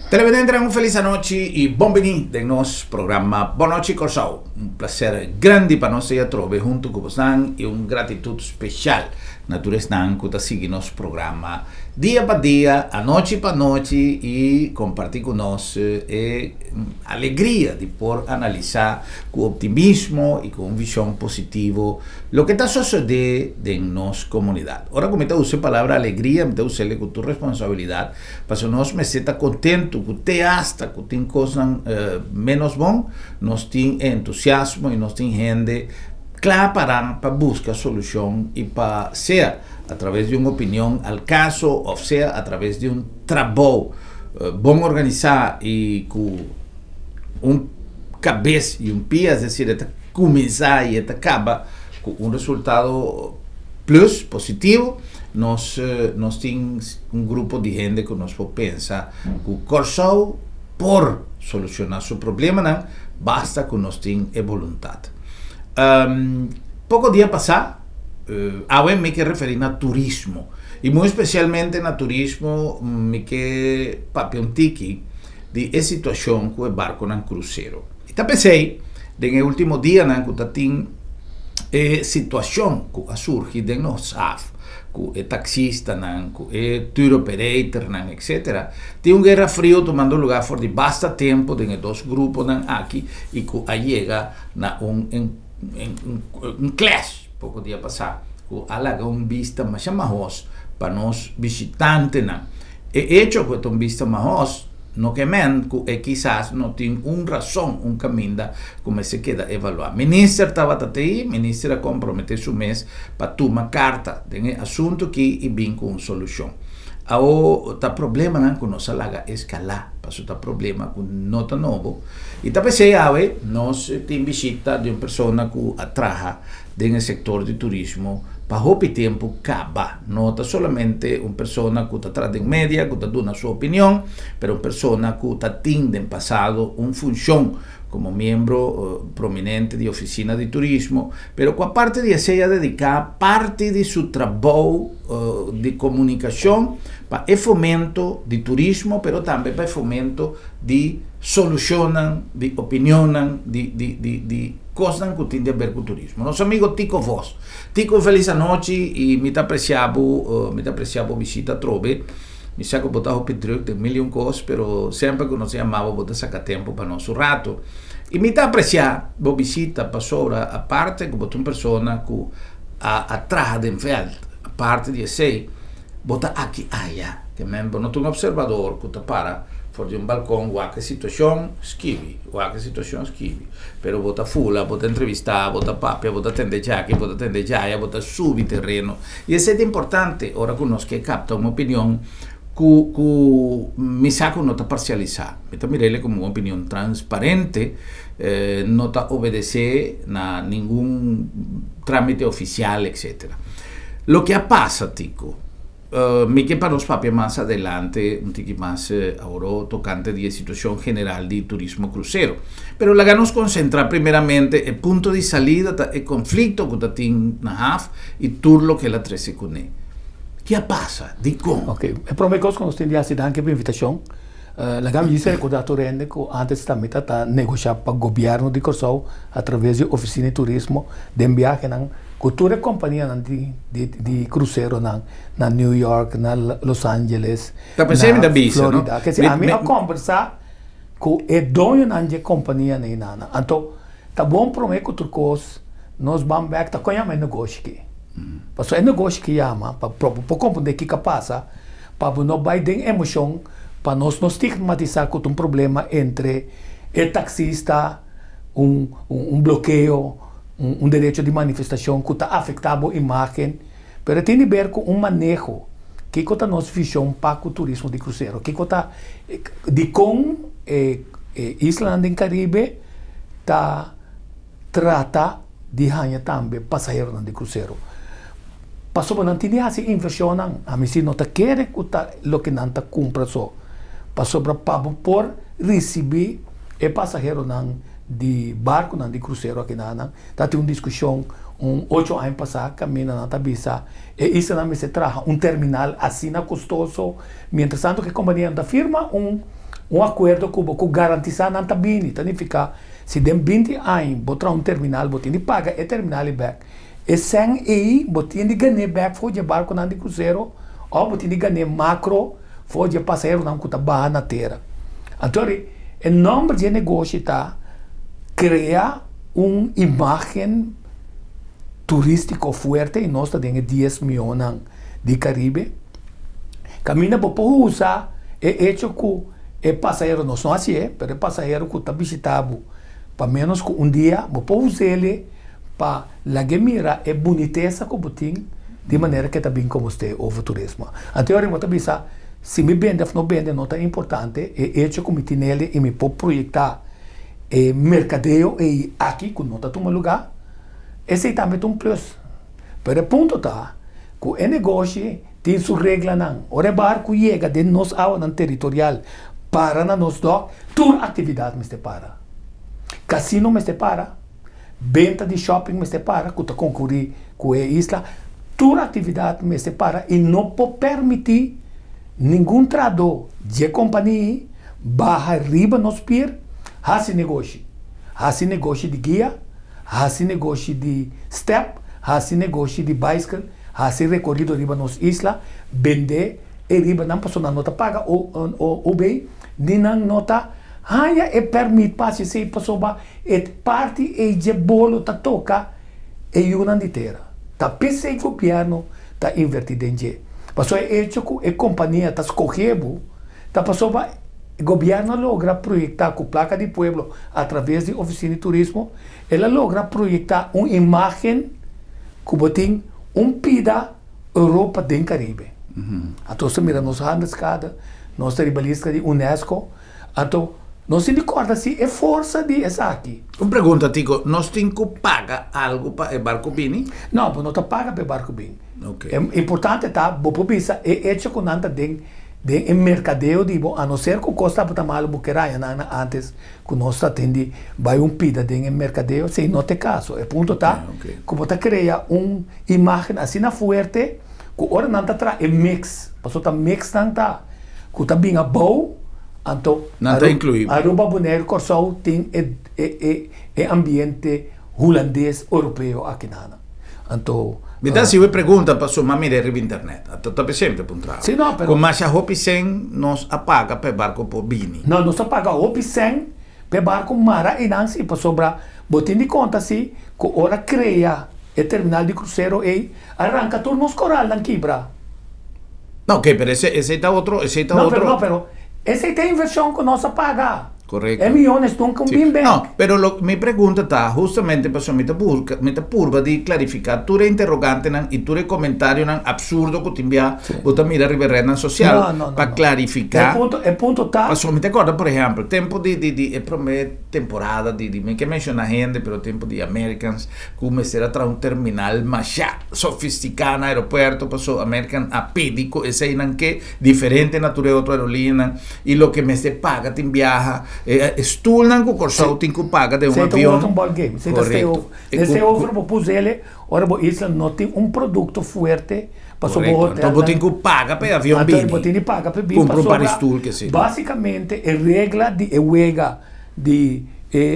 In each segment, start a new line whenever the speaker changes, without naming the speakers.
Televidente, un feliz noche e benvenuti nel nostro programma Bonoci Corsau. Un piacere grande per noi a trovare junto con voi e un gratitudine speciale naturalmente che segui il nostro programma dia per dia, a noche per noche e compartir con noi e allegria di poter analizzare con ottimismo e con visione positiva lo che sta succedendo nella nostra comunità. Ora come te uso la parola allegria, me te uso con tu responsabilità, perché noi mi siamo contento que te hasta que tem coisas menos bom, nós tem entusiasmo e nós tem gente clara para buscar solução e para ser através de uma opinião ao caso ou ser através de trabalho bom organizado e com cabeça e pé, é decir, começar e acaba com resultado plus positivo. Nós temos grupo de gente que nós pensa que o Corsau, por solucionar seu problema, não, basta que nós tenhamos vontade. Pouco dia passado, eu me que referir a turismo, e muito especialmente na turismo, me que papiontiqui de situação com o barco no cruzeiro. E pensei, no último dia, que tem situação que surge de nós, com o taxista, com o tour operator, etc. Tem guerra frio tomando lugar por de basta tempo de dois grupos aqui e que chega na clash pouco dia passado, que alaga vista mais chamamos para nós visitantes. E hecho que vista mais no que men que quizás não tem razão, caminho como se queda evaluar. Ministro estava aí, ministro comprometeu seu mês para tomar carta de assunto que e bem com solução. Tá problema não que nós alaga escalar, passou tá problema com nota novo. E tá pensei nós tem visita de uma pessoa que atraja no setor de turismo para o tempo acaba. Não está solamente uma pessoa que está atrás de média, que está dando a sua opinião, mas uma pessoa que está tendo em passado uma função como membro prominente de oficina de turismo, mas com a parte de ser dedicar parte de seu trabalho de comunicação para o fomento de turismo, mas também para o fomento de solucionam, de opinionam, de coisas que tem a ver com o turismo. Nosso amigo Tico Voss. Tico, feliz noite e me apreciavo visita a trove. Mi sa que botar o Pedro tem milhão coisas, pero sempre que nós chamava botar sacar tempo para nosso rato. E me apreciar a visita para sobre a parte que botar uma pessoa que atrás do veld, a parte de sei, botar aqui, que mesmo não tem um observador que para fora de balcão, qualquer situação, esquive, pero bota fula, bota entrevistar, bota papia, bota atender jaque, bota atender jaia, bota subir terreno. E isso é importante, ora que nós que capta uma opinião que me saca nota parcializar. Eu mirei como uma opinião transparente, não está obedecer a nenhum trâmite oficial, etc. Lo que passa, Tico, me que para los papios más adelante, un tiki más ahora tocante de situación general de turismo crucero. Pero la nos concentra primeramente el punto de salida, el conflicto que tem na HAF y turlo que la trece con él. ¿Qué pasa? Di come?
Ok, el primer cosa que nos tiene que dar una invitación. La gama dice recordato rende que antes também está negociar para o governo de Corsau através da oficina de turismo de viagem na cultura companhia de cruzeiro na New York, na Los Angeles,
na
Florida.
No?
Quer dizer, a minha conversar com o dono da companhia na inana. Então, tá bom para mim que outra coisa, nós vamos ver que tá conhecendo negócio aqui. Porque é negócio que chama para compreender o que passa, para não vai ter emoção, para nós não estigmatizar com problema entre o taxista, bloqueio, direito de manifestação que está afetando a imagem, mas tem a ver com manejo que está nossa visão para o turismo de cruzeiro, que está de com Islândia e Caribe tá trata de ganhar também passageiros de cruzeiro. Passou para não ter essa inversão, a mim se não está querendo o que não está compra só. Passou para por receber o passageiro de barco, de cruzeiro aqui na tá tem uma discussão 8 anos passados, caminha na tabisa, e isso não me se traga terminal assim custoso, mientras tanto que a companhia da firma um acordo que garantiza não tá bem, significa se dem 20 anos botar um terminal, botar de paga e terminal back. E sem aí, botar de ganhar back foi de barco não de cruzeiro, ou botar de ganhar macro foi de passageiro não que tá barra na terra. Então, o nome de negócio tá cria uma imagem turístico forte e nós temos 10 milhões de Caribe. Caminha para usar é hecho que o passageiro não só assim é, mas o passageiro que está visitado para menos que um dia, para usar ele para mira é boniteza que tem de maneira que está bem como você over turismo. Então eu vou pensar se me vende ou não vende não é importante, é hecho que me tem ele e me pode projetar mercadeio e aqui que não está tomando lugar. Esse também é um plus. Mas o ponto está que o negócio tem sua regra não. O barco chega de nós ao territorial para na nós dock, toda atividade me para. Casino me para, venda de shopping me para, que está concorrer com a isla, toda atividade me para e não pode permitir nenhum trador de companhia barra riba nos pier, esse negócio. Esse negócio de guia, esse negócio de step, esse negócio de bicycle, esse recorrido riba nos isla, vender e riba não passou na nota paga ou bem, nem na nota e permite para se passou ba et parte e de bolo ta toca e uma de terra. Ta pese o governo ta invertido em je. Passou é hecho que a companhia ta escolheu, ta passou ba o governo logra projetar com placa de pueblo através de oficina de turismo, ela logra projetar uma imagem que botem pida Europa do Caribe. Então, se mira nos handelscada, nossa ribalista de Unesco, então, não se recorda se é força de essa aqui.
Uma pergunta, Tico, nós temos que pagar algo para o barco Bini?
Não, não está paga para o barco Bini.
Okay.
É importante, tá? Bopo bisa, é hecho com nada de mercadeio, digo, a não ser que o custa para mal buqueraia, antes que nós atende, vai pida de mercadeio, se não tem caso. É ponto, tá?
Okay.
Como tá cria imagem assim na forte, que ora não tá é mix, passou tá mix não tá, que tá bem a boa. Então,
não está incluído.
Aruba Bonaire Corsol tem ambiente holandês europeu aqui na. Então,
me dá se eu pergunta para sua mamãe de internet. Então, está sempre puntual.
Sim, não, pero.
Como a Hopi Sen nos apaga para barco por Bini.
Não, nos apaga Hopi Sen para barco Mara e não se para sobrar. Botem de conta se que ora cria o terminal de cruzeiro e arranca turnos coral na quebra.
Não, ok, pero esse está outro,
Não, pero essa é a inversão que nós paga.
Correcto.
É milhões, não com bem.
No, pero mi pregunta está justamente para me purva de clarificar tu interrogante y tu comentario absurdo que te envía vos mira riverena social para clarificar.
El punto está.
Paso me te acorda, por ejemplo, tempo de temporada de que menciona gente, pero tempo de Americans, como será tras un terminal más sofisticado aeropuerto, pasó American a pédico, ese en que diferente naturaleza otra aerolínea y lo que me se paga te viaja stoel não concursou tem que pagar de avião.
Um ball game. Nesse outro vou pus ele, ora vou isso não tem produto forte para o hotel.
Então tem que pagar para avião bem.
Então tem que pagar para bem.
Comprar para stoel que sim.
Basicamente a regra de huelga de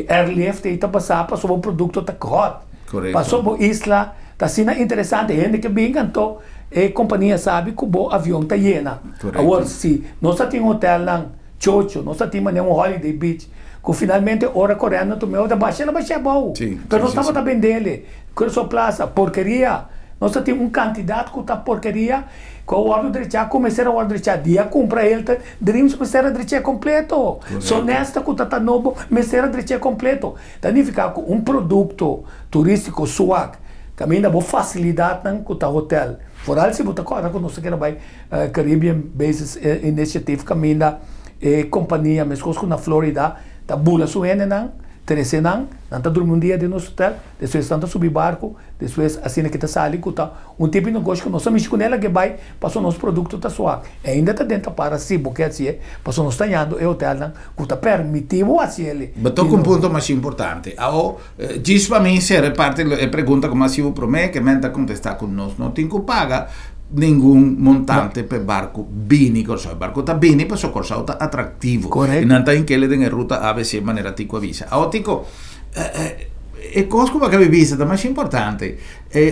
airlift está passar para o produto tá hot.
Correto.
Passou a isla tá sendo interessante, gente que bem cantou, a companhia sabe que o avião tá llena. Agora se nós tem hotel lá Chocho, nós tínhamos um holiday beach, que finalmente hora coreana tomou da baixa é bom. Mas nós estamos também dele, com a sua plaza, porqueria. Nós temos um candidato que está porqueria, com o ordem direita, começar a ordem direita, dia compra ele, dreams começar a direita completo. Só nesta que está novo, começar a direita completo. Então, ficar com produto turístico suave, também dá boa facilidade com o hotel. Fora se você agora quando você quer vai Caribbean Bases Initiative caminha companhia mesmo na Florida tá bula suene não 13 não tá dormindo dia de nosso hotel depois tá subir barco depois assim que tá sali que tá tipo de negócio que nós somos com ela que vai passou nosso produto tá suave ainda tá dentro para si porque assim passou nós tanhando o hotel não que tá permitivo assim ele
mas com um ponto mais importante diz para mim se reparte a pergunta como assim o promete que menta contestar com nós não tem que pagar nenhum montante per barco bini, corso barco tá bini, per so corso tá atrativo.
Corretto.
E non tá in che le den ruta ABC in maniera tico avisa. Autico e cose come che vista, ma è importante.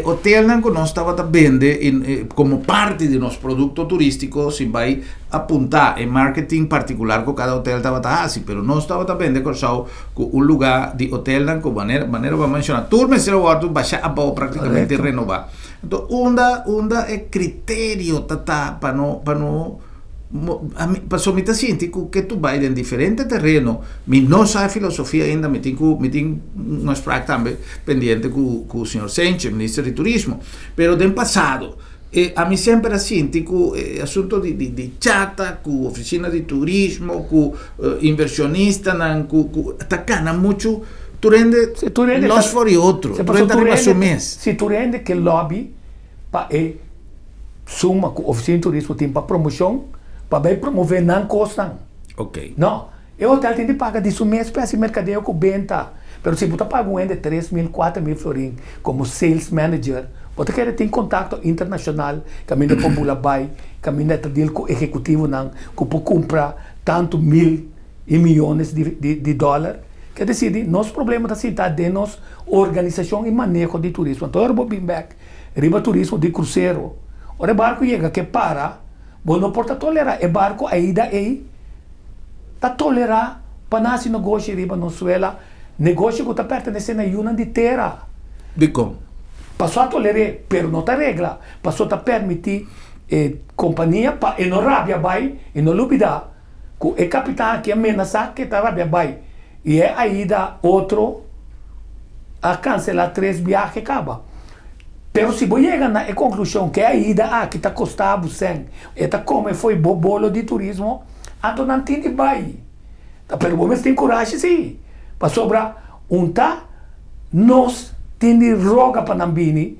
Hotel non stava da vende come parte di nostro prodotto turistico, si vai a puntare in marketing particolare con cada hotel stava da asi, però non stava da vende con un lugar di hotel con maniera va menzionare. Turme se lo guardo bascia a po' praticamente rinnovare. Onda è criterio tata per no mi senti che tu vai in differente terreno, mi non sai filosofia ainda, mi tengo una spraca también pendiente con il signor Senche, ministro di turismo, però del passato a mi sempre senti con assunto di chata, con officina di turismo, con inversionista, con attaccana molto, tu rende los fuori otro, tu rende
se tu rende che lobby pa suma com oficina de turismo tem para promoção, para promover não costam.
Ok.
Não, o hotel tem de pagar disso mesmo espécie de mercadeio com venda. Mas se você paga um de 3.000, 4.000 florin como sales manager, você quer ter contato internacional, caminho para Bulabai, caminho para deal com o executivo, que pode comprar tanto mil e milhões de dólares. Quer dizer, nosso problema da cidade é nossa organização e manejo de turismo. Então, eu vou vir back, riba turismo de cruzeiro. Ora, barco chega que para, você não pode tolerar. O barco ainda está tolerar para nascer negócio riba na Venezuela, negócio que está pertencendo a uma de terra.
De como?
Passou a tolerar, pero não está regra. Passou a permitir companhia para não rabia vai e não lubida. O capitão que ameaça que está rabia vai e é ainda outro a cancelar 3 viagens acaba. Pero se você chega na conclusão que a ida que está custando 100, está como foi bolo de turismo, então não tem de vai. Pero você tem coragem sim. Para sobrar nós temos de roga para Nambini,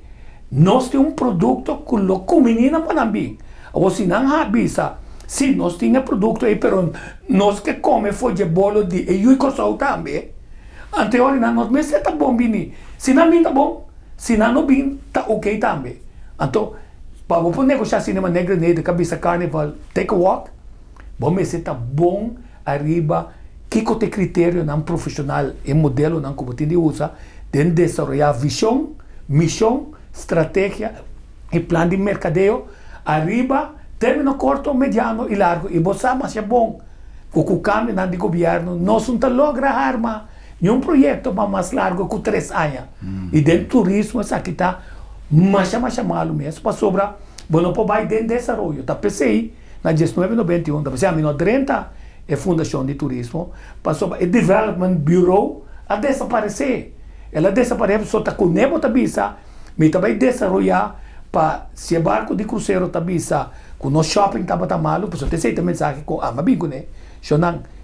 nós temos produto que lo combina para Nambini. Ou se não avisa, sim, nós temos produto aí, pero nós que come foi de bolo de e eu coçou também. Anteriormente nós me está bom bini. Se não está bom, se não bem, está ok também. Então, para você negociar cinema negra de cabeça carnaval, take a walk, vamos está bom arriba, que tem critério não profissional e modelo não como tem de usar, de desenvolver visão, missão, estratégia e plano de mercadeio, arriba, término curto, mediano e largo, e você mas é bom, com o câmbio de governo, nós não logra arma, um projeto mais largo que 3 anos. E dentro do turismo, isso aqui está mais malo mesmo, para sobrar, não pode dentro de desenvolvimento. Tá PCI, na 1991, da PCI, a 30 é Fundação de Turismo, passou para o Development Bureau a desaparecer. Ela desapareceu, só está com o Nebo Tabisa, mas também desenvolver para se o barco de cruzeiro Tabisa, com o shopping estava malo, porque tem sempre mensagem com a Mabingo, né?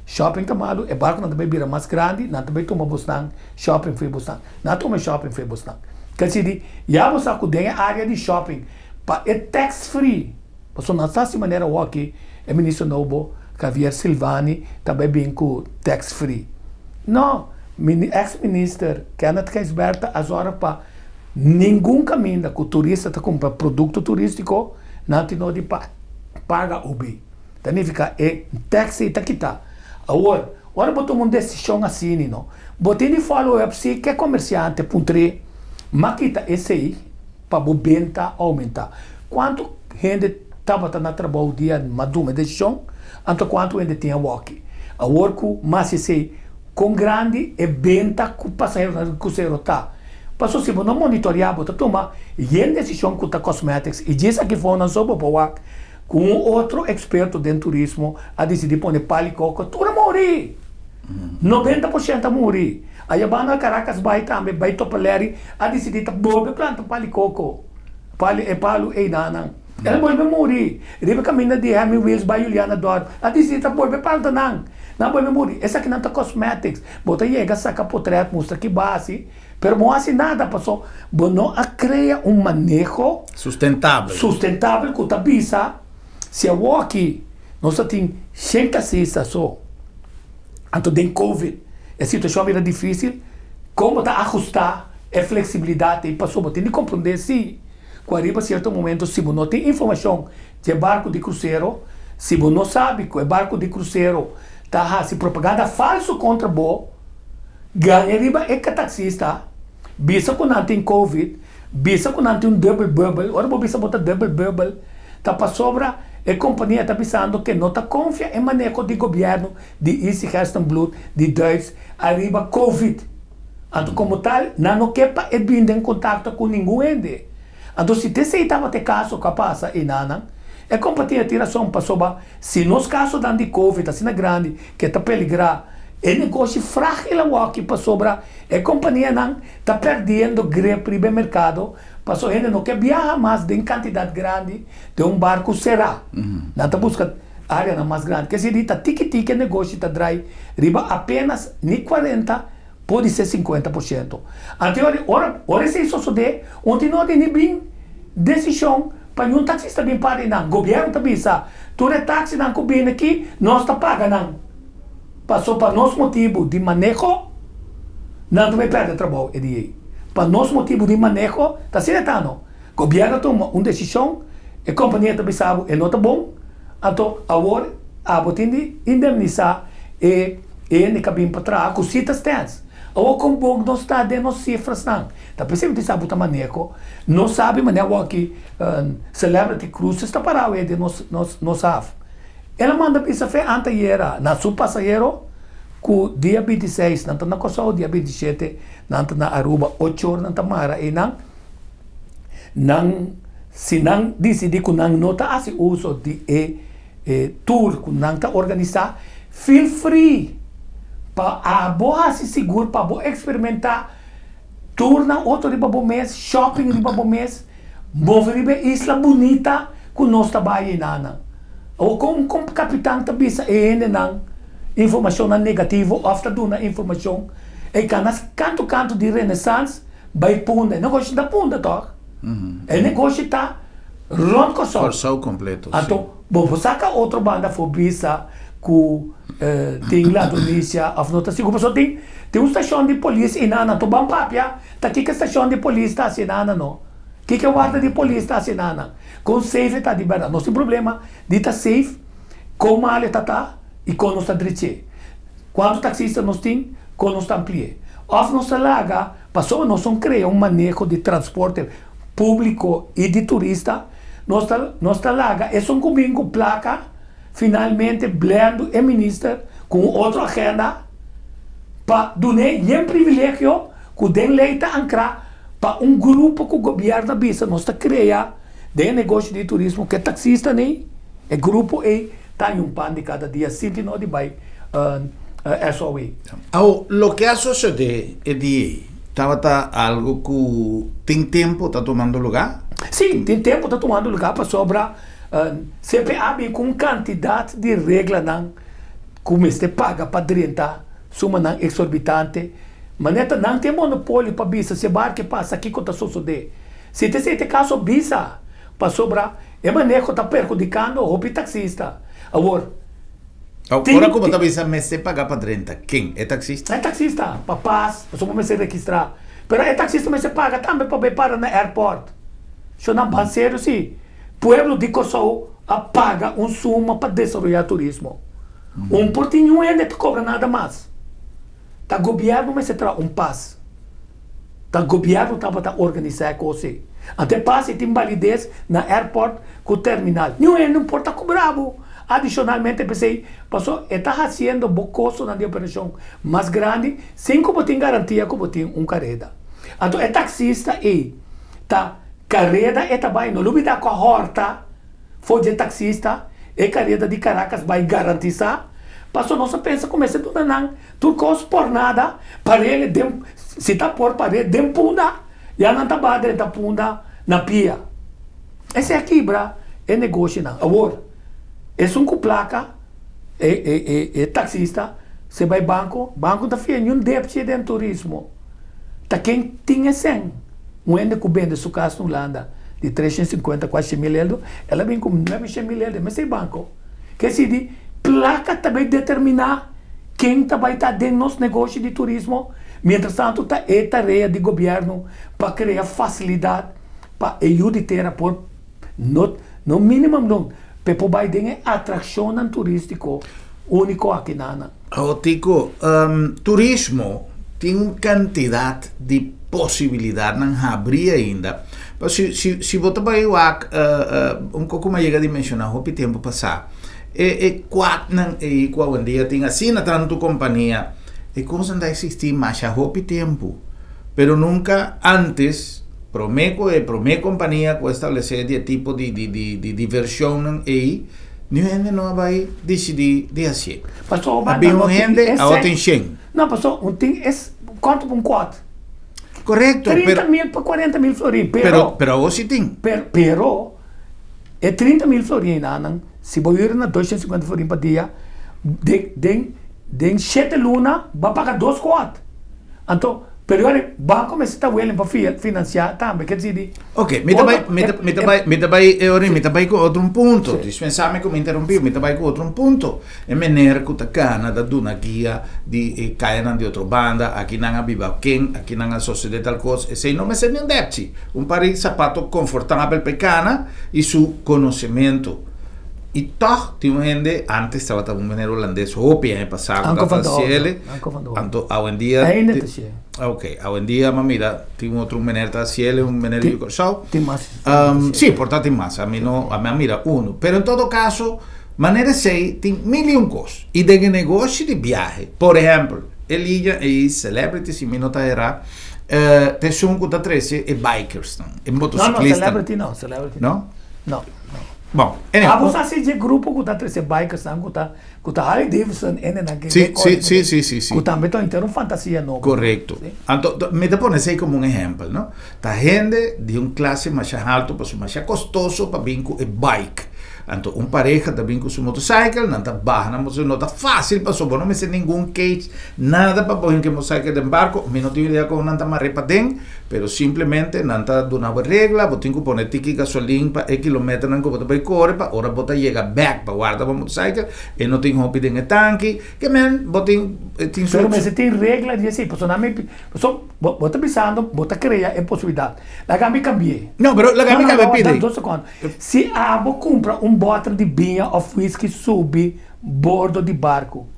Shopping está malo, o barco não também vira mais grande, não também toma bastante, shopping foi bastante, não toma shopping foi bastante. Quer dizer, já você tem a área de shopping, para é tax free, porque não está de maneira aqui, o ministro Novo, Javier Silvani, também bem com tax free. Não, ex-ministro Kenneth Keisberta, as horas para nenhum caminho que o turista está comprar produto turístico, não tem de paga o bem. Significa tax está aqui. Agora botou uma decisão assim, não? Botei de follow-up se que é comerciante, puntre, maquita esse aí, para a venda aumentar. Quanto gente estava na trabalho dia, maduma decisão, então quanto ainda tinha walk. Agora, mas esse com grande e venda com passageiro no cruzeiro tá. Passou se não monitorear, bota toma e decisão com a cosmetics e diz que foi na sopa para com outro experto de turismo a decidir pôr palicoco, tudo morrer. 90% morrer. Aí a banda Caracas vai também, vai topaleri a decidir bobe planta palicoco. Palo e nanang. Ela vai morrer. Riba caminho de Hammy Wills by Juliana Dor. A decidir bobe planta nang. Não vai morrer. Essa aqui não tá cosmetics. Bota chega saca portrait, mostra que base. Pero não hace nada, passou. Não a cria manejo sustentável que tá bisa. Se eu aqui, nós temos 100 casos só. Então, tem Covid. A situação era difícil. Como ajustar a flexibilidade? E passou, tem de compreender, sim. que arriba certo momento, se você não tem informação de barco de cruzeiro, se você não sabe que o barco de cruzeiro está fazendo propaganda falso contra você, ganha arriba é que taxista, bisa que não tem Covid, bisa que não tem um double bubble, ora você bisa botar double bubble, tá para sobra, a companhia está pensando que não está confia em manejo de governo de Easy Herstenblut, de Duits, arriba Covid. Então, como tal, não quepa e vindo em contato com ninguém. Então, se você estava ter caso que passa em Nana, a companhia tira som para sobra, se nos casos de Covid, assim grande, que está peligrar, é negócio frágil aqui para sobra, a companhia não está perdendo grepe no mercado, para a gente não quer viajar mais em quantidade grande de um barco será. Não está buscando área mais grande. Que se diz, tique-tique negócio está drai, riba apenas ni 40, pode ser 50%. Então, ora se isso sucede, onde não tem nem decisão para um taxista bem para não. O governo está pensando, tu é táxi não combina aqui, nós está pagando não. Passou para nosso motivo de manejo, não vai perder trabalho, para nosso motivo de manejo, está certo. O governo toma uma decisão, a companhia está pensando, é não está bom, então agora a tem de indemnizar e ele cabine para trás, com citas tens. Ou com bom não está dando cifras não. Está pensando que sabe o manejo, não sabe manejo aqui, Celebrity Cruises está parado, ele não sabe. Ela manda pizza fe anteera na sua passageiro com dia 26, não na Cossau, dia 27, não na Aruba, 8 horas na Mara e não se não decidir que não nota esse uso de tour que não está organizado, feel free para a boa se seguro para boa experimentar tour na outro riba bom mês, shopping riba bom mês, mover riba isla bonita que nós trabalhamos nana. Ou como capitão também ainda não informação negativa, after duna informação e canas canto de renaissance vai punda, negócio da punda toh. É negócio tá ronco só.
Forçou completo.
Então, bom, saca outra banda for bisa que tem lá do Indonésia, afnota seguro, só tem uma estação de polícia e nana, to bam papia, tá aqui que a estação de polícia tá assinando não. Que a guarda de polícia está assinando? Com safe está de verdade. Não tem problema de estar safe, com mal está e com nós está direito. Quando taxista nós tem, com nós está amplie. Of nós laga, passou nós não criar um manejo de transporte público e de turista. Nós está laga, é um comigo placa, finalmente blendo e ministro com outra agenda para dar um privilégio que den leita ancrar para um grupo que o governo bisa nós está criando de negócio de turismo que taxista nem é grupo e tá em pan de cada dia sinto não de vai SOE.
Lo que ha sucedido é de estava algo que tem tempo está tomando lugar?
Sim, tem tempo está tomando lugar para sobrar sempre abre com quantidade de regras não como este paga para drentar suma não exorbitante. Maneta não tem monopólio para bisa, se bar que passa aqui que está sucedendo. Se tem caso bisa, para sobrar, é manejo está prejudicando o taxista. Agora,
como está bisa, mas se pagar para 30, quem? É taxista?
É taxista, para paz, para só se registrar. Pero é taxista, mas se paga também para parar na airport. Se não banseiro, sim. Pueblo de Kosovo paga suma para desenvolver turismo. Portinho ainda não cobra nada mais. O governo vai se traz paz. O governo está para organizar a coisa. Até passe tem validez na airport com o terminal. Não importa cobrado. Adicionalmente, pensei, passou, está fazendo bocoso na operação mais grande, sem como tem garantia como tem carreta. Então, é taxista e carreta é também, não duvida com a horta, foi de taxista, e carreta de Caracas vai garantizar. Passou nossa pensa começa tudo não turcos por nada para ele se está por para ele dem punda já não está badre da punda na pia esse aqui bra é negócio não agora é com placa é taxista você vai banco da fia nenhum débito de turismo tá quem tinha 100 ainda que vende sua casa na Holanda de 350 quase mil euros ela vem com 900 mil euros mas é banco que se diz placa também determinar quem vai estar dentro do nosso negócio de turismo. Mientras tanto, está a tarefa do governo para criar facilidade para ajudar por no mínimo não pepo vai ter atração turístico único aqui na
Tico, turismo tem uma quantidade de possibilidades não abrir ainda. Se você vai um pouco mais chega a mencionar o tempo passado, quatro não é qual um dia tem assim na tanto companhia e coisa não existir mais a o tempo, pero nunca antes Promeco companhia que estabelecer de tipo de diversão e ninguém não vai decidir de assim.
Pastor,
Havia um gente a outra enchendo.
Não, pastor, quanto por um quadro?
Correto.
30 mil para 40 mil florins.
Pero você tem.
Pero, é 30 mil florins, se você ir na 250 florins por dia, de 7 luna, vai pagar 2 quadros. Então, pero agora, vai começar a willing para financiar também, quer dizer...
Ok, me vai com outro ponto, dispensame que me interrompiu, me vai com outro ponto. É maneira que a Canadá dá uma guia de caem de outra banda, aqui não há viva quem, aqui não há sociedade tal coisa, e se não me sente depte, par de sapato confortável para Canadá e seu conhecimento. E toch, tem gente, antes estava um maneiro holandês, hopia, é passado, da faciele, então, hoje em dia... Ok, hoje em dia, mira, tem outro maneiro da faciele, maneiro de corsal.
Tem mais.
Sim, portanto, tem mais, a mim mira, pero em todo caso, maneira sei, tem mil coisas. E de negócio de viagem, por exemplo, Elia e celebrity, se me nota errar, tem um que está 13 e bikers, e motociclista.
Não, celebrity não. Não.
Bom, anyway.
Você assiste grupo que está 13 bikers, que está Harley Davidson,
Sim.
Que também está inteiro fantasia nova.
Correto. Então, me te pones aí como exemplo, não? Tá gente de classe mais alto, para mais custoso para vir com bike. Então, pareja está vindo com sua motorcycle, não está barra, não está fácil para só, não me sei nenhum cage, nada para pôr que motorcycle de barco, me não tenho ideia como não está mais repatem, pero simplesmente não está dando uma regra, você tem que pôr ticket gasolina para quilômetro não que você vai correr, para hora você chega back para guardar para motorcycle, e não tem roupa de tanque, que men, você tem
pero mas tem regra de assim, personalmente, você está pensando, você cria a possibilidade. La Gambia cambiei.
Não, pero la Gambia cambiei pide.
Se a compra bottle de vinho ou whisky sub bordo de barco.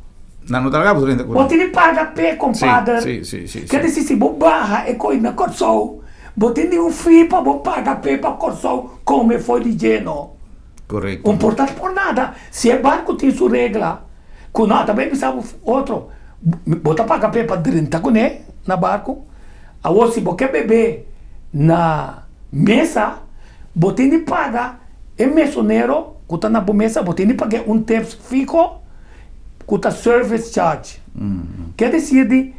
Não traga por dentro.
Você não paga pé, compadre.
Sim.
Quer dizer, se você barra e coisa na corção, você tem um fee para você pagar pé para corção, como foi de geno.
Correto.
Não importa por nada. Se o barco tem sua regra, com nada, também precisava outro. Você paga pé para 30 coné na barco. Agora, se você quer beber na mesa, você tem que pagar. É mesoneiro, que está na mesa, você tem que pagar tempo fico, que está service charge. Quer dizer,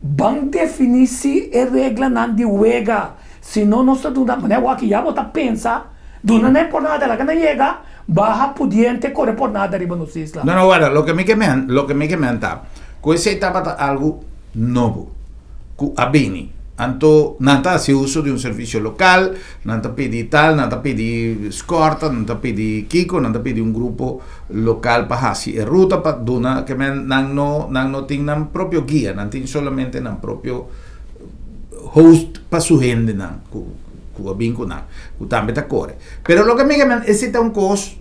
vão definir se é regra não de uega. Se não, não está dando nada. Aqui já você pensa, não é por nada, ela não chega, barra pudiente, corre por nada, arriba no isla.
Não, agora, lo que me quementa, que esse estava algo novo, que a Bini. Anto nanta se uso de un servicio local, nanta pedi tal, nanta pedi scorta, nanta pedi Kiko, nanta pedi un gruppo local para hasi e ruta para duna che men nang no ting nan proprio guia, nan ting solamente nan proprio host para su gente nan ku abinco nan, ku tambe ta core. Pero lo que me esita un cos,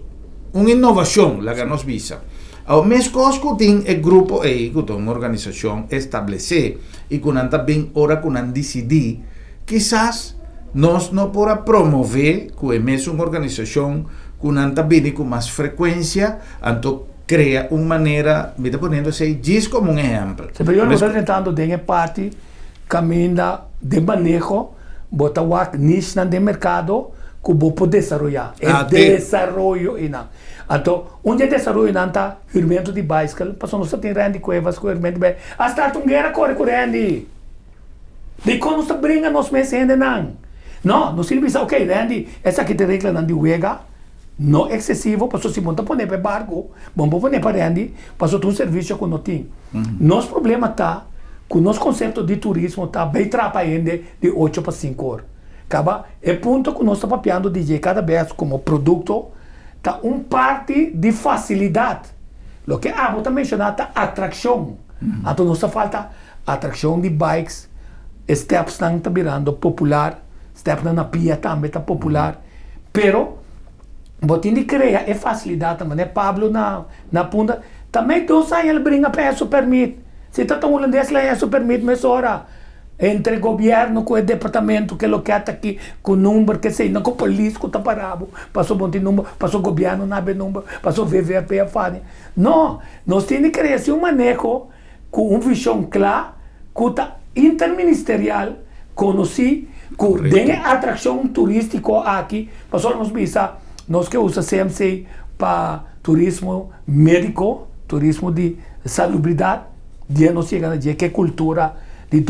una innovación la que nos visa. Ao mes cosco tem o grupo aí, que uma organização estabelecer e que não bem ora que não decidir, quizás nós não podemos promover que é mesmo uma organização que não bem com mais frequência, então cria uma maneira, me está ponendo assim, diz como um exemplo.
Se eu não estou tentando de parte caminho de manejo, botar o nicho no mercado que vou poder desenvolver. É desenvolvimento e não. Então, onde é desenvolvimento não está hirmento de bicycle, passou não tem Randy Cuevas com hirmento de hasta a guerra corre com Randy. De quando você brinca nos meses ainda não se pensa, ok, Randy, essa aqui tem regra não de uega, não excessivo, passou se monta poner para barco, vamos poner para Randy, passou um serviço que não tem. Nosso problema está que o nosso conceito de turismo está bem atrapalhando de 8 para 5 horas. Acaba, é ponto que nós estamos papiando de cada vez como produto, está parte de facilidade. O que a você mencionou está atração. Então, nos falta atração de bikes, steps estão virando popular step na pia também tá popular. Pero, botin de crea é facilidade também, né? Pablo na punta, também 2 anos ele brinca para isso permite. Se tá tão holandês lá, isso permite, mas ora, entre governo com o departamento que lo que está aqui, com o número, que sei, não com a polícia, com o taparabo, passou bom número, passou o governo, não abre número, passou o VVP, a FANE. Não, nós temos que criar um manejo com uma visão clara, com interministerial, conheci, com tem atração turística aqui, passou nós visa, nós que usa CMC para turismo médico, turismo de salubridade, dia nós chegamos a dia que cultura de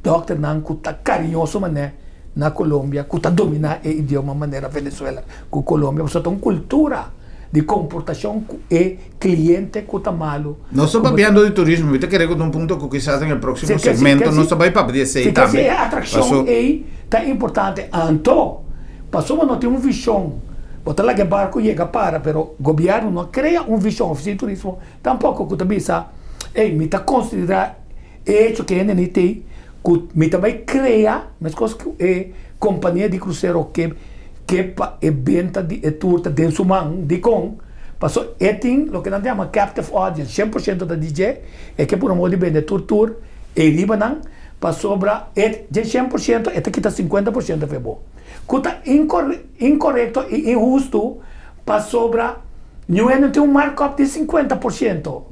doctor não que está carinhoso mané na Colômbia, que está dominando o idioma maneira Venezuela, com Colômbia, você tem uma cultura de comportação que é cliente que está malo.
Nós estamos falando de turismo, eu quero que um ponto que quizás no próximo segmento nós estamos para poder ser também.
A atração aí está importante. Então, passou a não ter uma visão. Botar lá que barco chega para, mas o governo não cria uma visão oficial de turismo. Tampouco que também sabe, me está considerar hecho que ainda não tem, que me também cria, mas coisa que é companhia de cruzeiro que é venda de turta de sumang, de com, passou tem o que nós chamamos captive audience, 100% da DJ, é que por amor de vender tour, e Líbano, passou para, de 100%, é que está 50% de bom. Que está incorreto e injusto, passou para, não tem um markup de 50%.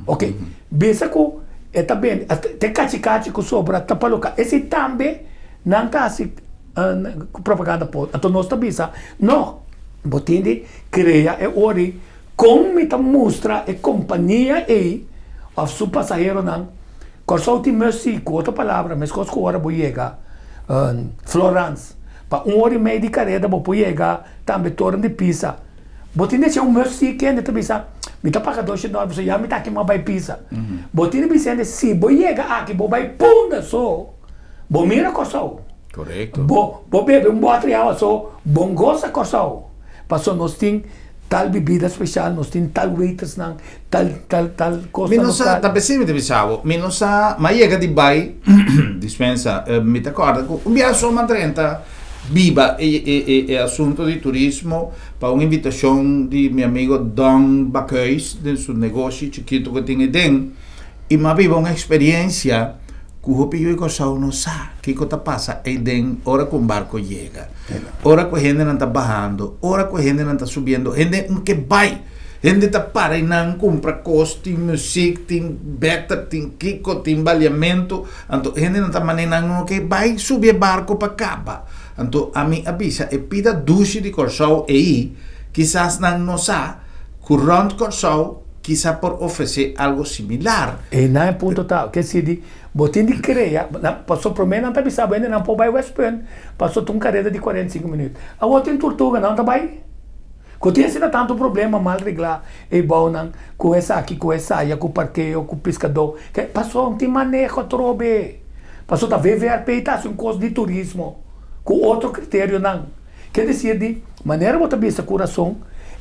Ok? Bisa que está bem, tem cati que sobra, está para local. Esse também não está assim, propaganda por. Então nós também não, botem de criar é ori, como está mostra a companhia aí, o seu passageiro não, corso de música, outra palavra, mas coisa que agora vou chegar, Florence, para 1 hora e meia de carreira vou chegar, também torno de Pisa. Botin de música, ainda também me está pagando $2, você já me está aqui uma vai Pisa. Botin de Vicente, se vou chegar aqui, vou vai punda só, vou mira coçou.
Correto.
Vou beber botrial só, bom gosta coçou. Passou nós tem tal bebida especial, nós tem tal waiters não, tal coisa.
Mi non sa, da pensare mi pensavo, mi non sa, ma chega di bai, dispensa, mi ricordo, un viaggio solo 30, viva e assunto di turismo, per un'invitazione di mio amico Don Bacuis, del suo negozio chiquito che tiene den, e ma viva un'esperienza que o più cosa não sabe que cosa passa e den ora com barco chega ora com gente não está bajando ora com gente não está subindo gente que vai gente tá para e não compra costa tem música tem beta tem kiko tem balhamento então gente não está manejando que vai subir barco para capa então a mim avisa e pida duche de corso e aí quizás não sabe current corso quizá por oferecer algo similar.
E não é ponto tal, que se diz, botin de creia, passou por mim, não está pensando, ainda não pode ir West Point, passou uma carreira de 45 minutos. A outra em Tortuga, não está bem. Que tinha sido tanto problema, mal regular, e bom, não, com essa aqui, com essa aí, com o parqueio, com o pescador, que passou, não tem manejo, trobe. Passou da VVRP e está um curso de turismo, com outro critério, não. Quer dizer, de maneira, botar bem esse coração,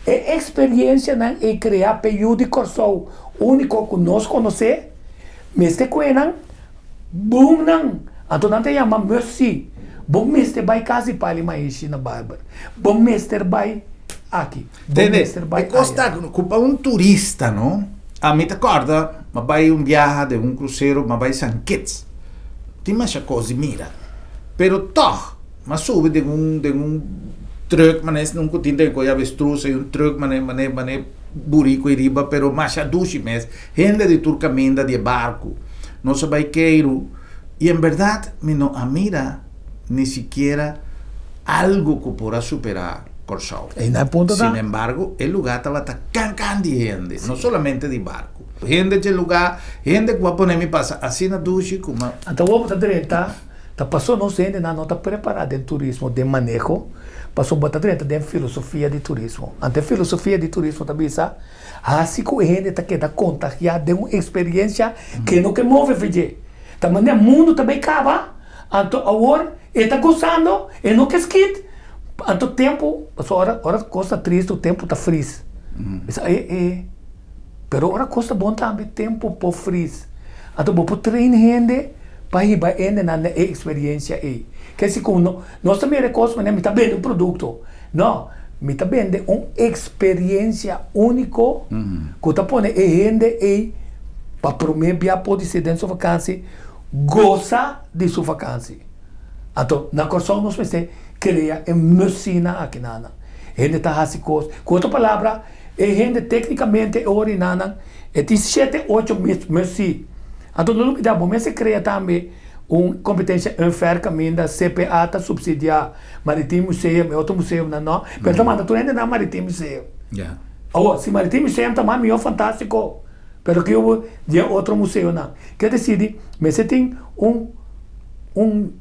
é experiência não é criar período de corso único que nós conhecemos, mas que coenam bom não, então não tem uma mercy, bom mestre vai quase para ele mais na Bárbara, bom mestre vai aqui, bom mestre vai
costa para um turista, não? A mim te acorda, mas vai viaje de cruzeiro, mas vai San Kitts, tem mais coisa mira, pero toch, mas sube de truck, mas não continua com a avestruz e truck, mas burico e riba, pero mais a duche mes, gente de turcamenda de barco, não se baiqueiro, e em verdade, não mira nem sequer algo que possa superar Corsau. Sin embargo, el lugar estava can de gente, não somente de barco. Gente de lugar, gente que vai poner me passa assim na duche, como.
Então, vamos tá passou não gente não está preparada em turismo de manejo. Passou botar dentro de filosofia de turismo. Ante filosofia de turismo também sabe, assim que a gente está querendo contagiar de uma experiência que não que move fazer. Também o mundo também acaba. Então agora ele está gostando, ele não quer skit. Então tempo, hora costa triste, o tempo está frio. Pero hora costa bom também tempo por frio. Então vou treinar gente para riba ainda na experiência aí. Que se como nós também recomendamos, né, me tá vendo um produto. Não, me tá vendo uma experiência única que tá pondo ainda aí para promover pode ser dentro da sua vacância, goza de sua vacância. Então, na corção nós precisamos criar uma medicina aqui na gente tá assim coisa. Com outra palavra, a gente tecnicamente orinana é de 7, 8 meses. Então, no lugar bom, mas se cria também uma competência enfermamente CPA tá subsidiar Marítimo Museu, outro museu não, mas também tu ainda na Marítimo Museu.
Yeah.
Oh, se Marítimo Museu também melhor fantástico, pero que eu de outro museu não. Quer dizer, mas você tem um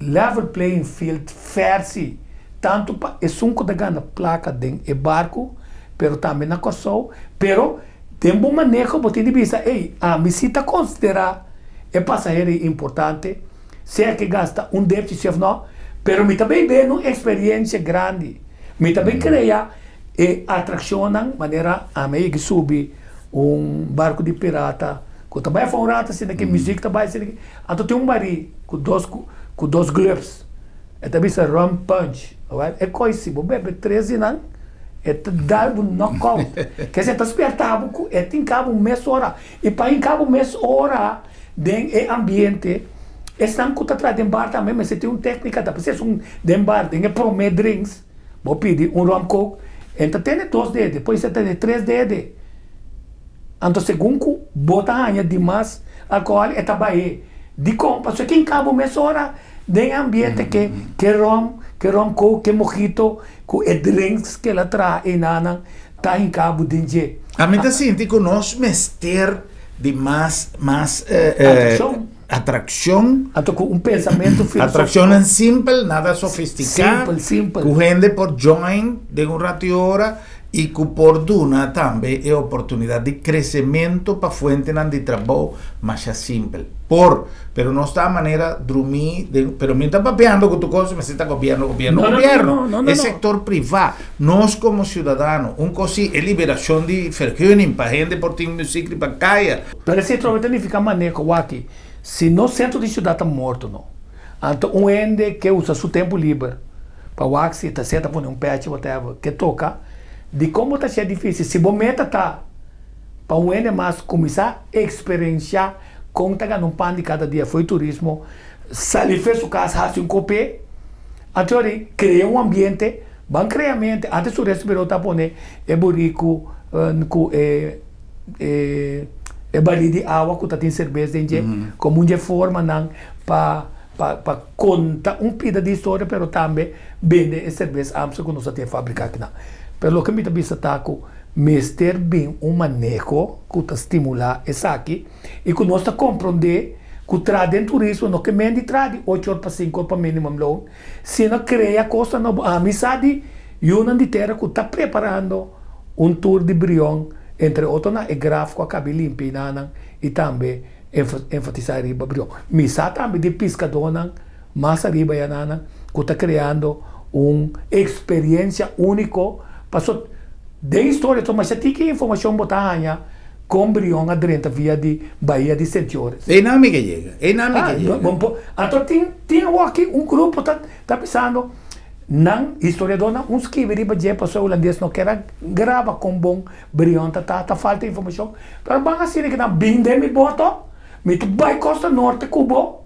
level playing field fersi tanto para é sunco da gana placa den e barco, pero também na corção, pero tem bom manejo para ter vista, ei, a visita considerar é passageiro importante, se é que gasta déficit não, pero me também vê uma experiência grande, me também cria e atraciona maneira a meio que subir barco de pirata, que também foi rata, se que música também se que, então tem bari com dois globes, é também se rum punch, é coisa, se bebe 13 não, é dar um knockout, quer dizer, tá espertado, é tem cabo mês hora, e para em cabo mês hora den ambiente, estão que tá atrás de bar também, mas você tem uma técnica, tá precisa de bar, tem que prometer drinks, vou pedir rum coke, então tem 2 dedos, depois você tem 3 dedos. Então, segundo bota a demais álcool é tabaé. De compra, só que em cabo mês hora de ambiente que rom coke, que mojito, que drinks que ela traz e nana, tá em cabo de
a mim tá sentindo que nós mester de mais atração.
Com pensamento filosófico.
Atração simples, nada sofisticado.
Simple.
Que gente por join de um rato e hora e que por duna também é oportunidade de crescimento para fonte de trabalho mais simples. Pero não está a maneira de dormir, pero me está papeando com tu coisa, mas você está copiando.
No.
É setor privado. Nós como cidadãos, coisa é liberação de vergunning para gente por ter música para caia.
Pero se trova de ficar maneco aqui, se no centro de cidade está morto, não. Então, ende que usa seu tempo livre para o axi, tá certo, põe patch, whatever, que toca, de como está sendo difícil. Se você meta tá, para ende mais começar a experienciar conta que não pan de cada dia foi turismo, sali fez o caso, hace um copé, então cria um ambiente, bem criamente, antes o respirador tá poner é burico, é baril de água que tem cerveja dentro, como uma forma não para contar pida de história, pero também vende cerveja amsa que nós tem fabricar aqui não. Pelo que me está vista taco, mester bem manejo que está estimular essa aqui e que nós está compreender que traz turismo não que mende traz 8 horas para 5 horas para minimum loan, se não cria coisa não amizade e uma de terra que está preparando tour de Brion entre outros é gráfico a cabelo limpinana e também enfatizar riba Brion. Misa também de pescador mais arriba yanana que está criando experiência única passou de história, mas você tem que informação botar com Brion adrenta via de Bahia de Sentiores.
É nome que chega,
Então tem aqui grupo tá pensando, não historiador não, que riba de pessoa holandês não quer grava com bom Brion tá falta informação. Para bang assim que não binde me boto, me tu vai costa norte Cuba,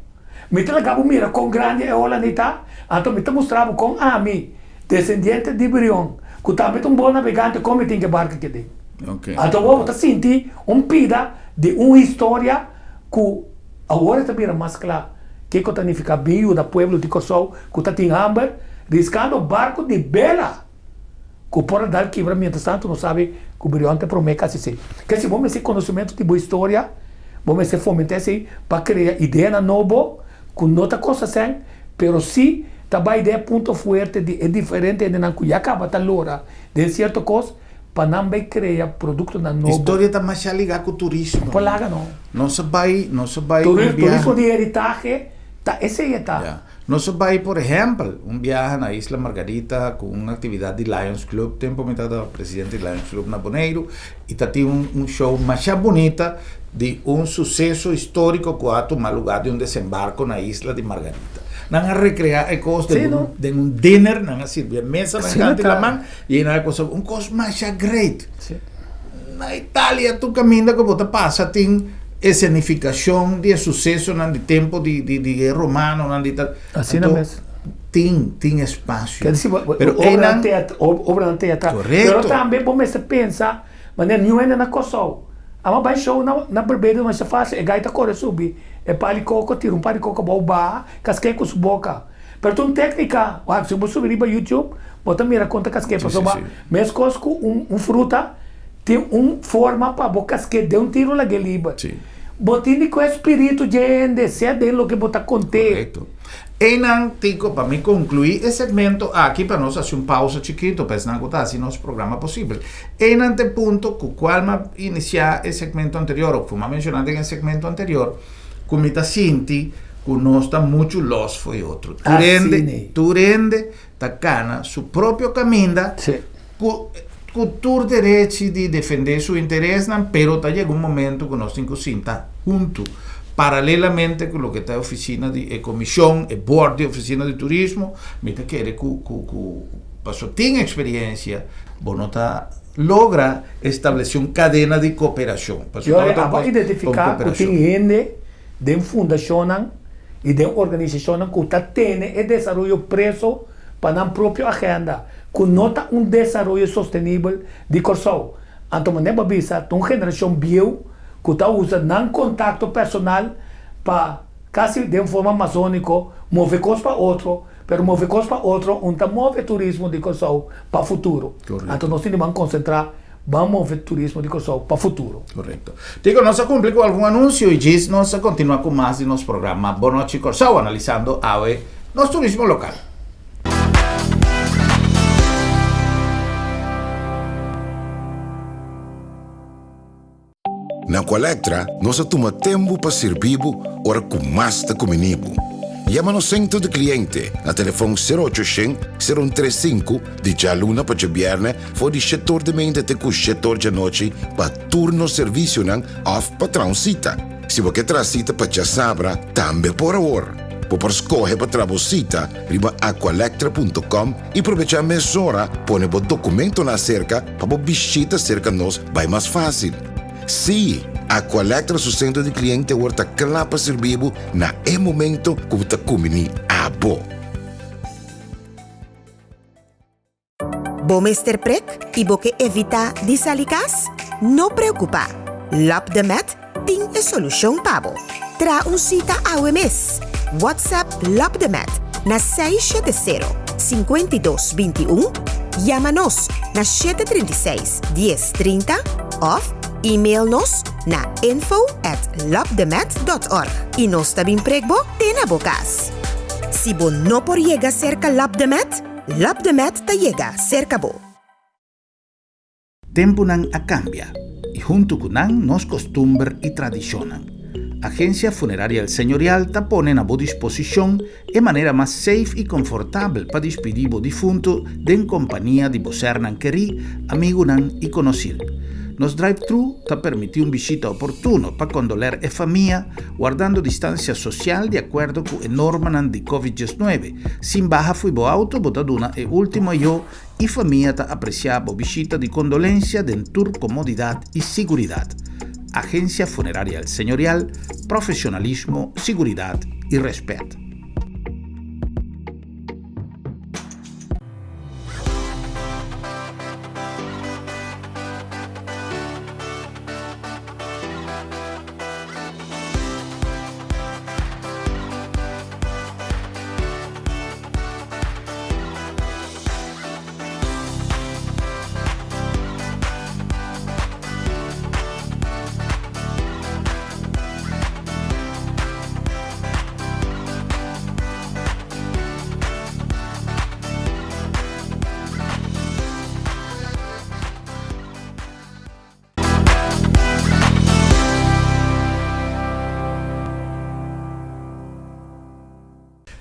me tu lagabo mira com grande holandita, então me tu mostrava com ami descendente de Brion. Que também um bom navegante como tem que barco que tem.
Okay.
Então você sente pida de uma história que agora também é mais claro que está fica bem da pueblo de Corsol que está tem hambre riscando barco de bela que por dar quebramento santo não sabe que o brilhante promete assim. Que se vamos ter conhecimento de boa história, vamos ter fomentar assim para criar ideia nova com outra coisa sem, pero se também ideia ponto forte é diferente de não que acaba tá lora de certa coisa para não vai criar produto na novo.
História está mais ligada com o turismo.
Polaga não.
Não se vai
turismo de heritage tá esse aí tá.
Yeah. Não se vai, por exemplo, viaje na Isla Margarita com uma atividade de Lions Club, tempo metade presidente do Lions Club na Boneiro, e tá tem show mais bonita de un suceso histórico que ha tomado lugar de un desembarco en la isla de Margarita. Não a recrear cosas de un dinner, não a servir mesa, não a la mano, e não a coisa, coisa mais great.
Sim.
Na Itália, tu caminha que você passa, tem escenificação de sucesso no tempo de romano,
assim então, mesmo.
Tem espaço.
Quer dizer, obra no teatro.
Correto.
Mas também vamos pensar, mas não é na Kosovo. A uma show na Barbados, mas se faz, é gaita cor subir, é palicoco, tira um palicoco boba, casquei com boca. Pero tu técnica, se você subir para YouTube, bota mira conta casquei, para mesmo com fruta, tem forma para boca casquei, de tiro lá geliba. Botini com espírito de ende, se é dele que bota conter.
Correto. Tico, para mim concluir esse segmento aqui para nós fazer pausa chiquito para não agotar assim nosso programa possível. Ante ponto com o qual iniciar esse segmento anterior, ou como mencionado no segmento anterior, como está senti, que nós está muito los foi outro. Turende, tacana, seu próprio caminho, com todo direito de defender seu interesse, pero chega momento que nós temos que sentar junto. Paralelamente con lo que está oficina de comisión, el board de oficina de turismo, me te quiere pasó tiene experiencia, bonota logra establecer una cadena de cooperación.
Yo voy a identificar que tiene gente de fundación y de organización que tiene el desarrollo preso para la propia agenda, que nota un desarrollo sostenible de Kosovo. Entonces, me avisa, una generación vieja que está usando não contato personal para quase de forma amazônica mover coisas para outro, pero mover coisas para outro, onde move turismo de Kosovo para o futuro.
Correto.
Então nós temos que concentrar, vamos mover turismo de Kosovo para o futuro.
Correto. Digo, nós cumprimos com algum anúncio e diz, nós continuamos com mais de nosso programa Boa Noite Kosovo, analisando nosso turismo local.
Na Colectra, nós toma tempo para servir ora com mais de comunibo. Llama no centro de cliente na telefone 0800-035 de jaluna para viernes for de setor de mente até com setor de noite para turno serviço não off para transita. Se você transita para já sabra, também por hora. Por escolher para trabalhar, riba aqualectra.com e aproveitar a mesura, põe o documento na cerca para visita cerca nós vai mais fácil. Sim, a Colectra su centro de cliente worta clapa servibo na momento que você comini abo.
Bom Mr. Prek e boque evita disalicas? Não preocupa. LopDemet tem a solução para você. Tra cita ao mês. WhatsApp LopDemet na 670-5221. Chama-nos na 736-1030 ou e-mail-nos na info@lopdemet.org e nós também pregbo na bocas. Se você não por llegar cerca LopDemet, LopDemet te llega cerca bo.
Tempo não a cambia e junto com nos costumbres e tradiciones. Agência Funerária El Señorial te pone a boa disposição de maneira mais safe e confortável para despedir o defunto em companhia de você não querer, amigo não e conhecido. Nos drive-thru te permite visita oportuno para condoler a família, guardando distancia social de acordo com a norma de Covid-19. Sin baja fui bo auto, botaduna e último eu e família te apreciava visita de condolência dentro comodidade e seguridade. Agência Funerária El Señorial, profissionalismo, seguridade e respeito.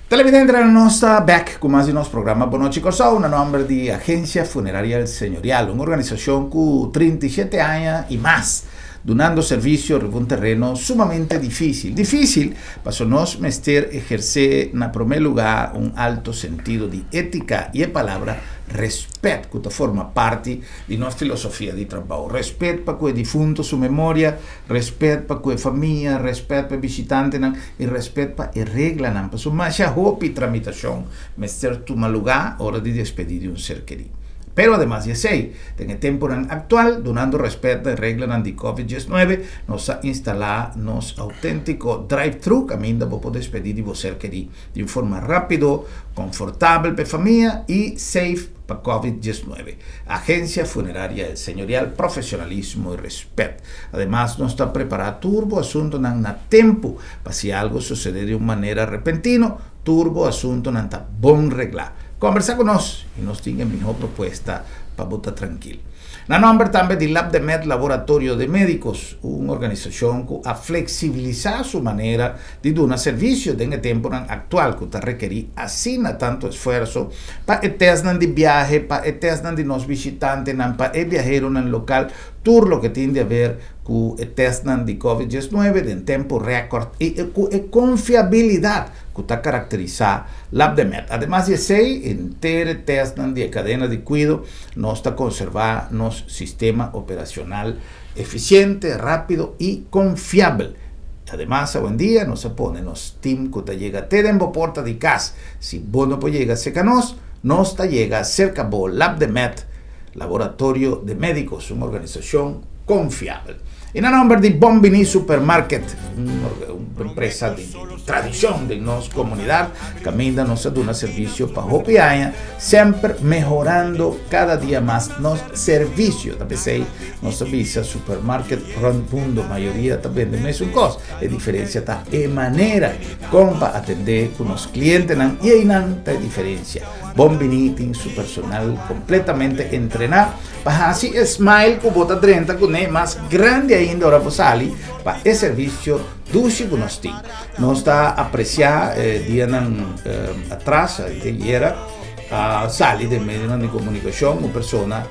Televidente, nós está back com mais um nosso programa Boa Noite Kosovo, no nome de Agência Funerária El Señorial, uma organização com 37 anos e mais donando servicio en un terreno sumamente difícil. Difícil, para nos mester ejercer en primer lugar un alto sentido de ética y de palabra respeto, que forma parte de nuestra filosofía de trabajo. Respeto para que difunto su memoria, respeto para que familia, respeto para visitante y respeto para regla. Para su más hopi tramitación, mester tu lugar hora de despedir de un ser querido. Pero además de eso, en el tiempo actual, donando respeto a reglas de COVID-19, nos ha instalado nos auténtico drive-thru, que ainda puede despedir de ser querido de forma rápido, confortable para familia y safe para COVID-19. Agencia Funeraria del Señorial, profesionalismo y respeto. Además, nos está preparado turbo asunto en tiempo, para si algo sucede de una manera repentina, turbo asunto en está bon reglar. Conversa con nosotros y nos tiene mejor propuesta para votar tranquilo. Na nombre también de Lab de Med Laboratorio de Médicos, una organización que ha flexibilizado su manera de dar servicio en el tiempo actual que requiere así tanto esfuerzo para el de viaje, para el de los visitantes, para el viajero en el local, todo lo que tiene que ver con el test de COVID-19 en tiempo récord y confiabilidad que está caracterizada Lab de Med. Además de eso, entero test de cadena de cuidado nos está conservando nuestro sistema operacional eficiente, rápido y confiable. Además, hoy en día nos pone nos team que llega a en porta de casa. Si vos no puedes llegar cerca nos llega cerca de Lab de Med, Laboratorio de Médicos, una organización confiable. En el nombre de Bombini Supermarket, una empresa de tradición de nuestra comunidad, camina nos da un servicio para Hopiaña, siempre mejorando cada día más nuestro servicio. También nos avisa Supermarket Mundo, mayoría también de mesmo cosa. La diferencia está en manera como atender con los clientes y hay una diferencia. Bombini tiene su personal completamente entrenado para así smile que bota 30 con el más grande ainda ahora por salir para el servicio dulce que nos tiene. Nos está apreciado día atrás, ayer, sali de medio de comunicación, una persona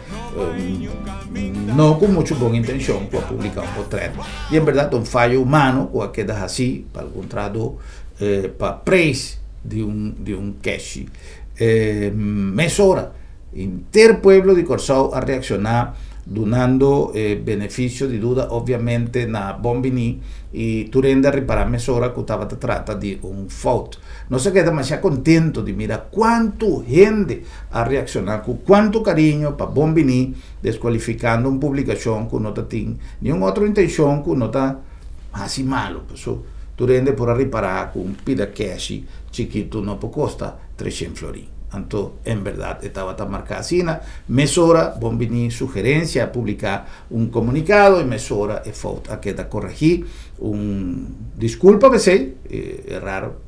no con mucha buena intención para publicar un portrait. Y en verdad un fallo humano que queda así para el contrato para precio de un cash. Mesora, inter pueblo de Corsao a reaccionar donando beneficio de duda obviamente na Bombini y Turenda reparar mesora que estaba trata de un fault. No se queda demasiado contento de mirar cuánto gente a reaccionar con cuánto cariño para Bombini descualificando una publicación que no tiene ni una otra intención que no está así malo. So, Turenda por reparar con un pida cash chiquito no puede costar 300 florins. Entonces, en verdad, estaba tan marcada así. Mesora, Bombini sugerencia a publicar un comunicado y mesora es falta que da corregir disculpa que sé, es raro,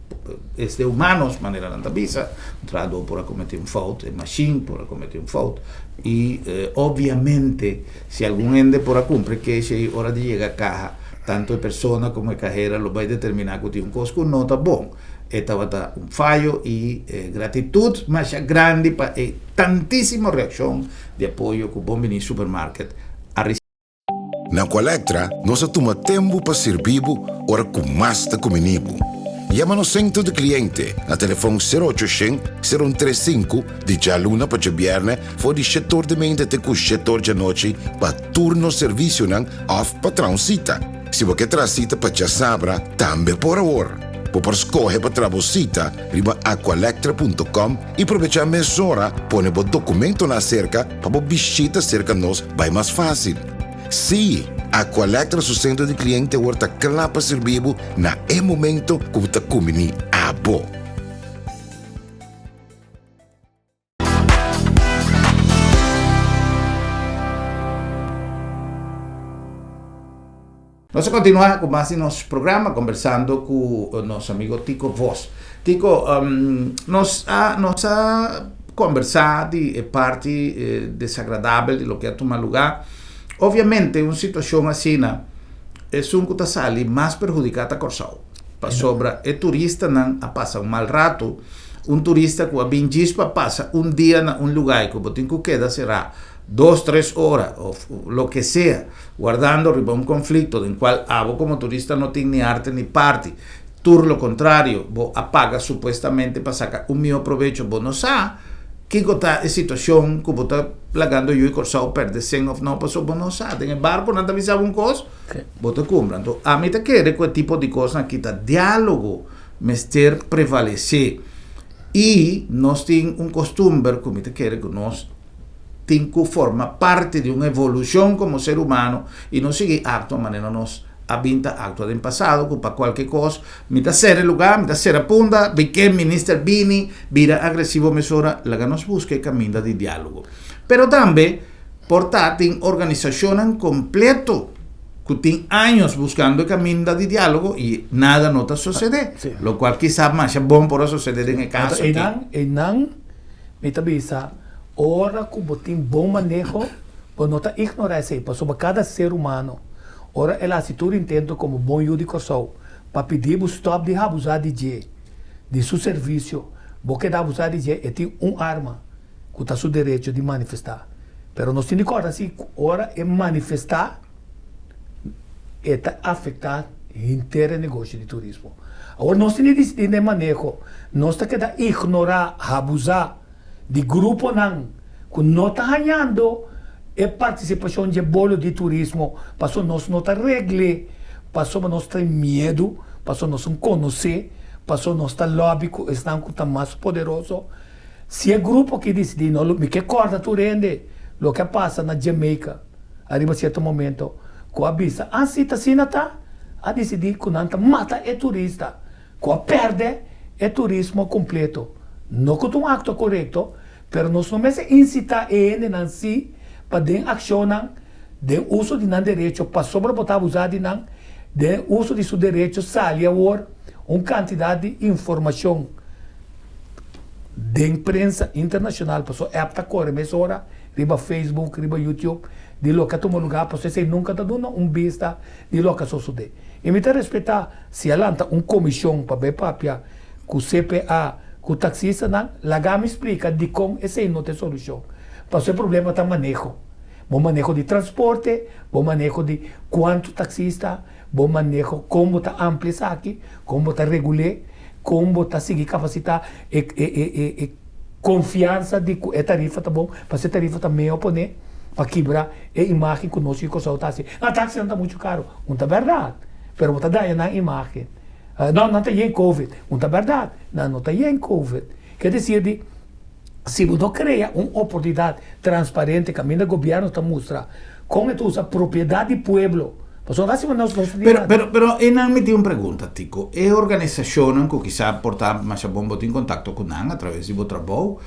es de humanos, manera de visa, trado por cometer un fault, es machine por cometer un fault y obviamente si algún ende por cumplir que es hora de llegar a caja, tanto de persona como de cajera lo va a determinar que tiene un costo no está bueno. Estaba un fallo y gratitud más grande para tantísima reacción de apoyo que Bombini Supermarket ha recibido.
Na Colectra, nós toma tempo para servir ora com mais de comunibo. Llama no centro de cliente na telefone 0800-035 de jaluna para viernes for de setor de mente até com setor de noite para turno serviço não off patrão cita. Se você traz cita para já sabra, também por hora. Por escolher para trabalhar, riba aqualectra.com e aproveitar a mesura, põe o documento na cerca para visita cerca nós vai mais fácil. Sim, Aqualectra su centro de cliente horta clapa servir na momento que você comini a bo.
Nós continuamos com mais nosso programa, conversando com o nosso amigo Tico Voss. Tico, nós conversado de parte desagradável de lo que ha tomado lugar. Obviamente, uma situação assim é um que está mais perjudicada a Corsao. Para sobra, o turista não passa um mal rato. Um turista que a passa um dia em um lugar que tem que queda será 2-3 horas o lo que sea, guardando riba un conflicto en cual vos como turista no tiene ni arte ni parte. Tur lo contrario, vos apagas supuestamente para sacar un mío provecho, vos no sabes que está en situación que vos está plagando yo y Corsao perde 100 of no pasó, vos no sabes, en el barco no te avisaba un cosa, vos te cumplan. Entonces, a mí te quiere que tipo de cosas aquí está diálogo, mester prevalecer y nos tiene un costumbre, como te quiere que nos tiene que forma parte de una evolución como ser humano y no sigue acto a manera nos avinta acto del pasado, que para cualquier cosa, mitad ser el lugar, mitad ser a punta, vi que minister Bini, vira agresivo mesura, la que nos busca y camina de diálogo. Pero también, portate organización en completo, que tiene años buscando el camino de diálogo y nada no te sucede,
Sí.
lo cual quizás más es bueno por suceder en el caso.
Enan, me tabisa, ora como tem bom manejo, por não tá ignorar isso aí, sobre cada ser humano. Ora, ela atitude intento como bom de Corsol, para pedir o stop de abusar de seu serviço, porque de abusar de é tem arma, que está seu direito de manifestar. Pero nós temos que assim, ora é manifestar, é tá afetar inteiro negócio de turismo. Agora nós temos que decidir de manejo, nós temos que ignorar, abusar de grupo não, que não está ganhando é participação de bolo de turismo, passou nós não está regle, passou nós tem medo, passou nós não conhecer, passou nós está lobby, estão com tá mais poderoso. Se é grupo que decide, não me que corta tu rende, o que passa na Jamaica, arriba certo momento, com a bisa, assim tá assim tá, a decidir que não mata é turista, com a perde é turismo completo, não com um acto correto, pero nós não me incitar ele não se para den accionam, den uso de não direito, para sobrebotar abusar de não, den uso de seu direito, salir a quantidade de informação de imprensa internacional, para é apta correr, mas ora, riba Facebook, riba YouTube, de lo que toma lugar, para você nunca está dando vista de lo que sucede. E me tem respeitar, se alanta comissão para ver papia, com o CPA, com o taxista, não, lá me explica de como esse não tem solução. Mas o problema está manejo. Bom manejo de transporte, bom manejo de quanto taxista, bom manejo como está ampliar aqui, como está regular, como está seguir capacitar e confiança de que a tarifa está bom, para ser tarifa está meio poner, para quebrar a imagem que nós ficamos assim. A taxa não está muito caro, não está verdade, mas está dando na imagem. Não está em Covid, não está verdade, não está em Covid. Quer dizer, se você cria uma oportunidade transparente, que o governo está mostrando, como tu usa propriedade do povo,
pero me tiene una pregunta, Tico. ¿Es organización que quizá porta más en contacto con a través de vuestro trabajo?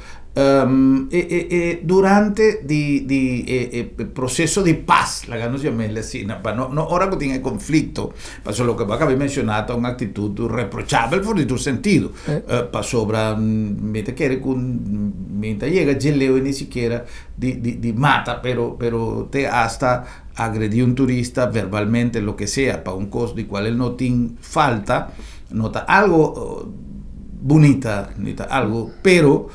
Durante el proceso de paz, la ganamos llamarle así, no ahora que tiene conflicto, pasó lo que va a haber mencionado, una actitud reprochable por tu sentido, pasó me te quiere mientras llega geleo y ni siquiera de mata, pero te hasta agredir un turista verbalmente, lo que sea, para un costo de cual él no tiene falta, nota algo bonita, algo, pero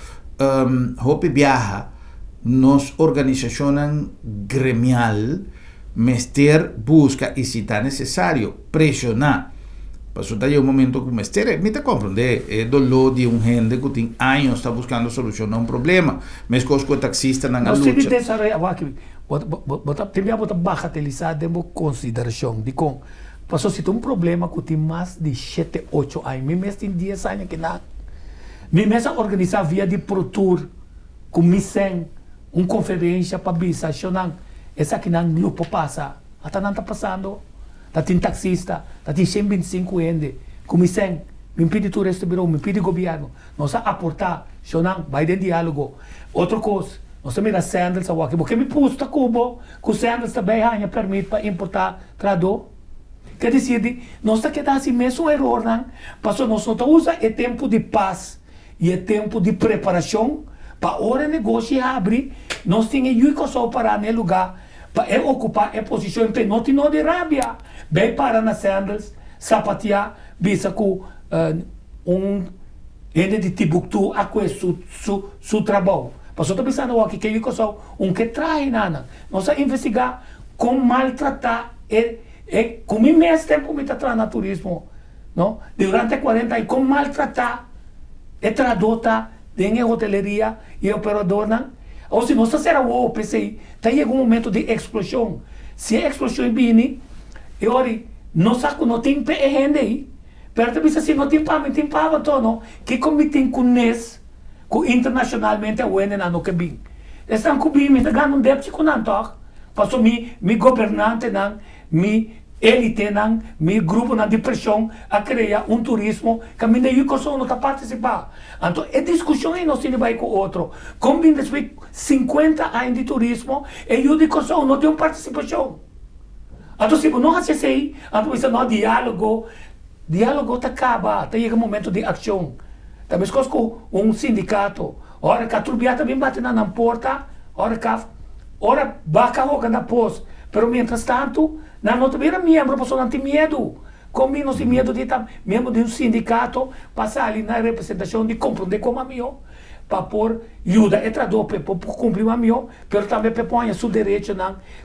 Hopi viaja, nos organización gremial, Mester busca y si está necesario presionar. Pasó un momento que Mester, me te comprende, el dolor de un gente que tiene años está buscando solución a un problema. Me escojo taxista en la lucha.
Temos bagatelizar de consideração de com passou se tem problema que tem mais de 7, 8 anos, me mesmo tem 10 anos que não, me mesmo organizar via de Pro Tour com missão, conferência para bisa, não, essa que não grupo passa, até não está passando, tá tem taxista, tá tem 125 ende, com missão, me impede tu restaurou, me impede governo, nós aportar, não, vai de diálogo, outra coisa. Nós temos as sandals aqui, porque me pusta cubo, com sandals também permite para importar trador. Quer dizer, nós temos que dar assim mesmo erro, não? Porque nós não usa o tempo de paz e o tempo de preparação para a hora negócio abrir, nós temos que só parar no lugar para ocupar a posição em penote não de rábia. Bem para nas sandals, sapatear, bisa com ende de Timbuktu a com seu trabalho. Passou a pensar no que eu só que trai nada. Nós a investigar como maltratar como em mês tempo me tratar no turismo, não? Durante 40 anos como maltratar tradota em hoteleria e operador, não? Ou se nós será o PCI, tá chega um momento de explosão. Se a explosão vem, e ora nós não tem gente aí. Pero também se não tem pava todo, que como tem com NES, com internacionalmente a UNE não que bem. Estão com bem, me tá ganhando débito com não toque. Passou mi governante não, mi elite não, mi grupo na depressão a criar turismo que a minha educação não está participar. Então, a discussão aí não se vai com outro. Como depois 50 anos de turismo, a educação não tem participação. Então, se não faz isso aí, então isso não é diálogo acaba, tem um momento de ação. Também se com sindicato, hora que a turbina também bate na porta, ora vaca roga na pós, pero mientras tanto, não também era membro, porque não tem medo. Como não tem medo de estar membro de sindicato, passar ali na representação de compreender como a minha, para pôr ajuda e traduzir para cumprir a minha, mas também para pôr seu direito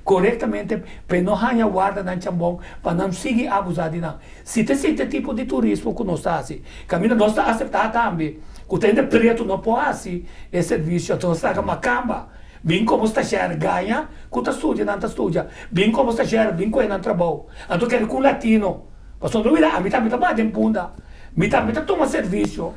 corretamente, para não ganhar guarda na chambão, para não seguir abusar de não. Se tem esse tipo de turismo que nós fazemos, caminho nós está aceitar também, que tem de preto não pode fazer esse serviço, então está com uma cama. Bem como estagiário ganha, que está estudia, não está estudia. Bem como estagiário, bem como não trabalha. Então quero com latino. Passou não irá, a mim também está em punda. Me também toma serviço.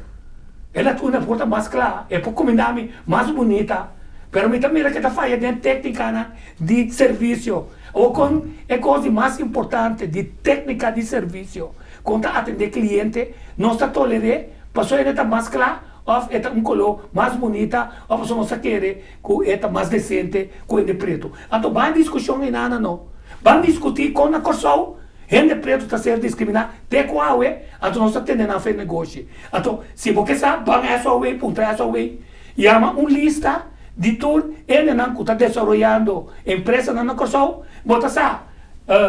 Ela tem uma porta mais clara, é para comida mais bonita. Pero me também que está fazendo técnica de serviço. Ou com é coisa mais importante de técnica de serviço. Quando atender cliente, não está tolerando, passou ela está mais clara. Ou é color mais bonita, ou a pessoa não quer que é mais decente, com ele preto. Então, vai discussão em nada, não. Vai discutir com a corção, gente preto está sendo discriminado, até qual é, então nós estamos tendo a fazer negócio. Então, se você sabe, vai essa way, ponta essa way, e há uma lista de tudo, ele não está desenvolvendo empresa na corção, bota sabe.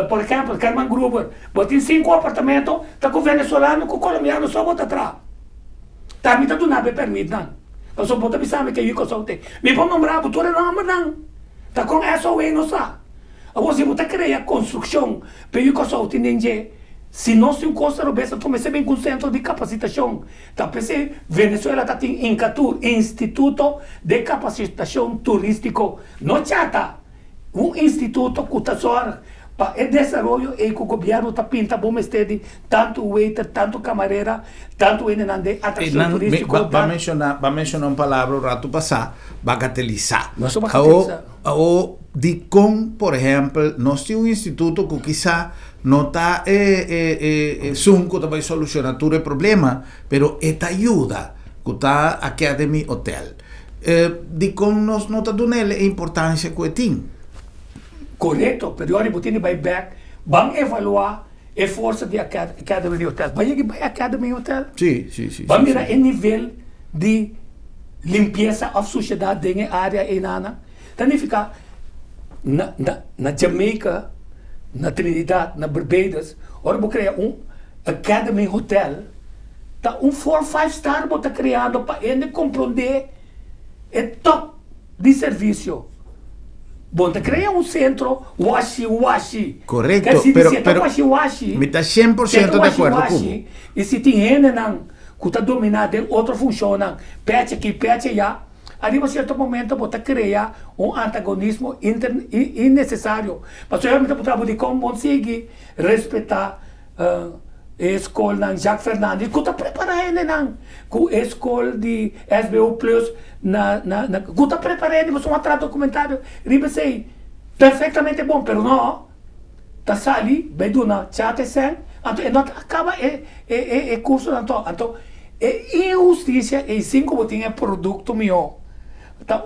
Por exemplo, Carmen Gruber, bota 5 apartamentos, está com venezuelano, com colombiano, só bota atrás. Também está não permite não. Eu só vou pensar que eu só tenho. Me vou nombrar, tu não não. Tá com essa way não sabe. Agora se você criar construção, para eu só tenho se nós temos costa robesta, tu me bem com centro de capacitação. Tá pensei, Venezuela tá tem Incatur, Instituto de Capacitação Turístico, não chata. Instituto que está só para o desenvolvimento e que o governo está pintando bom estede tanto waiter, tanto camareira, tanto enenande atração turística.
Vai mencionar uma palavra o rato passar, bagatelizar.
Não só bagatelizar.
Ou de como, por exemplo, nós temos um instituto que quizá não está que vai solucionar todo o problema, mas esta ajuda que está Academy Hotel. De como nós não está dando a importância que tem.
Correto, pero agora você vai back, vão evaluar a força de Academy Hotel. Vai Academy Hotel?
Sim.
Vamos mirar o nível de limpeza da sociedade na área enana. Então, fica na Jamaica, na Trinidad, na Barbados, agora vou criar Academy Hotel. Tá 4-5 star vou estar criando para ele compreender o top de serviço. Bom, te crea centro washi.
Correcto,
pero washi.
Me está 100% de acuerdo
com. E se tem gente que está dominando, outra funciona, pede aqui, pede lá, arriba a certo momento você cria antagonismo innecessário. Mas eu realmente trabalho de como conseguir respeitar a escola de Jacques Fernandes, que está preparando com a escola de SBU Plus, que está preparando, mas um atraso documentário, riba sei, perfeitamente bom, mas não, está sali, vai do na chat sem, então acaba o curso, então, injustiça e 5 botinhas produto meu, tá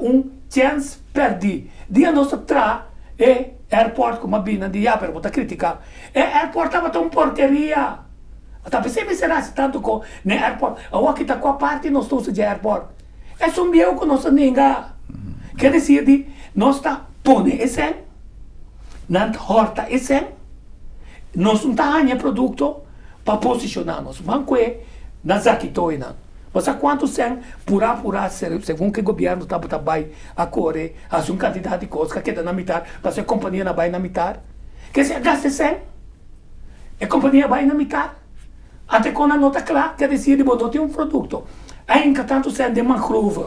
chance perdi, dia nosso tra airport como a bina de já, pero botar criticar, airport estava tão porqueria. Tá pensando será se tanto com no airport, a que está com a parte nós estamos de airport. É só um que nós ninguém. Quer dizer, nós está pondo esse, não horta esse, nós não está ganhando produto para posicionar nós. Banco é na zaquitoina. Você quanto sem pura segundo que o governo está a correr, a um candidato de coisa que dá na metade, para a companhia não vai na metade. Que se gasta sem, a companhia vai na metade. Até quando a nota clara, que decide botar um produto. Ainda tanto sem de mangrove.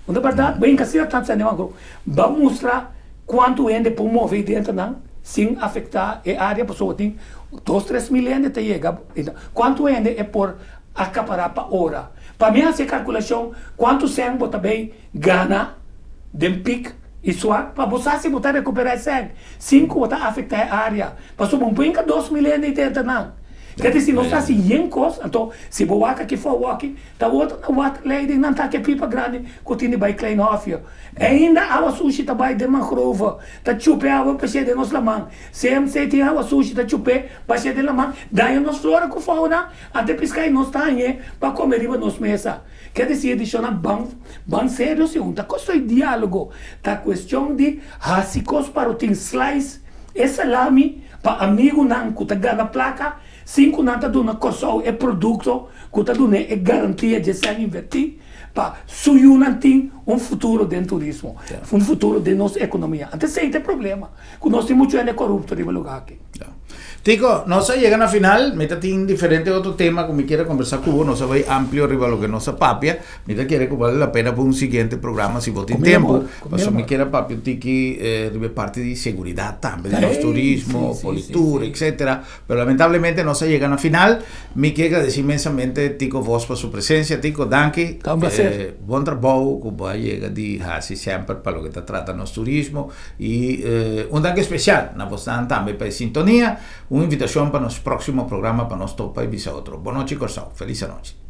Na verdade, bem que se tanto sem de mangrove, vai mostrar quanto ainda por mover dentro não, sem afetar a área, a pessoa tem 2-3 mil ainda te chega. Quanto ainda é por acaparar para hora. Para mim, essa calculação, quanto sangue você bem gana de pico e suar, para você se botar recuperar sangue. 5 você afetar a área. Para você não põe 2 mil ainda dentro não. Quer dizer, não está assim em coisa, então, se você aqui for walking, tá outra na outra lei, não está que pipa grande, que tem vai klein hofje. Ainda a sushi tá vai de mangrove, tá chupe a para ser de nos lamang. Se tem a sushi tá chupe para ser de lamang, daí nós flora com fauna, até piscar nós tá aí para comer riba nos mesa. Quer dizer, deixa na ban sério se tá coisa de diálogo, tá questão de hasicos para o tin slice, essa salami para amigo não que tá ganha placa. 5 nata duna kosau é produto, que tá duna é garantia de ser investir para suyunantin futuro dentro do turismo, futuro de nossa economia. Antes sem ter problema, que nós temos muito gente corrupto no lugar aqui.
Tico, no se llegan a final, meta tiene diferente otro tema que me quiere conversar con vos, no se ve amplio arriba lo que no se papia, meta quiere que vale la pena por un siguiente programa si vos tiene tiempo, pues me quiere papio tiki parte de seguridad también, de los turismo, politura, etcétera, pero lamentablemente no se llegan a final, me quiere agradecer inmensamente Tico vos por su presencia, Tico, danke, buen trabajo, que va a llegar de así siempre para lo que te trata los turismo, y un danke especial, na vos también para sintonía, una invitación para nuestro próximo programa para nos topa y visa otro. Buenas noches, Corsao. Feliz noche.